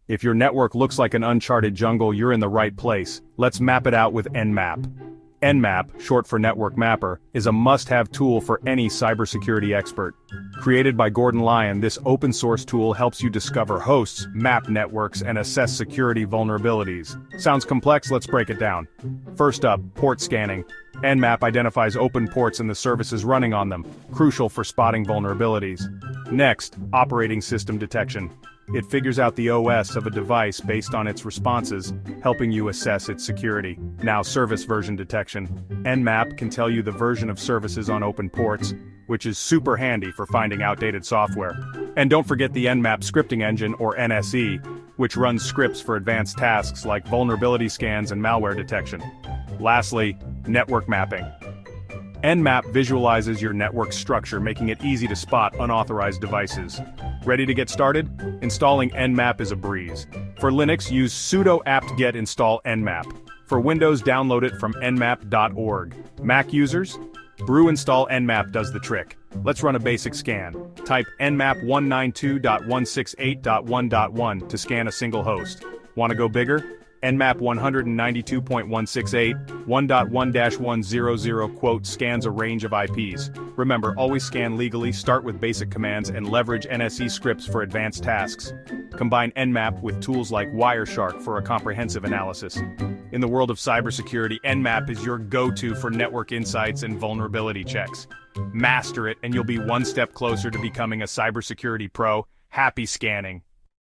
If your network looks like an uncharted jungle, you're in the right place. Let's map it out with NMAP. NMAP, short for Network Mapper, is a must-have tool for any cybersecurity expert. Created by Gordon Lyon, this open-source tool helps you discover hosts, map networks, and assess security vulnerabilities. Sounds complex? Let's break it down. First up, port scanning. NMAP identifies open ports and the services running on them, crucial for spotting vulnerabilities. Next, operating system detection. It figures out the OS of a device based on its responses, helping you assess its security. Now, service version detection. NMAP can tell you the version of services on open ports, which is super handy for finding outdated software. And don't forget the NMAP scripting engine, or NSE, which runs scripts for advanced tasks like vulnerability scans and malware detection. Lastly, network mapping. NMAP visualizes your network structure, making it easy to spot unauthorized devices. Ready to get started? Installing NMAP is a breeze. For Linux, use sudo apt-get install nmap. For Windows, download it from nmap.org. Mac users? Brew install nmap does the trick. Let's run a basic scan. Type nmap 192.168.1.1 to scan a single host. Want to go bigger? NMAP 192.168, 1.1-100 quote scans a range of IPs. Remember, always scan legally, start with basic commands, and leverage NSE scripts for advanced tasks. Combine NMAP with tools like Wireshark for a comprehensive analysis. In the world of cybersecurity, NMAP is your go-to for network insights and vulnerability checks. Master it, and you'll be one step closer to becoming a cybersecurity pro. Happy scanning.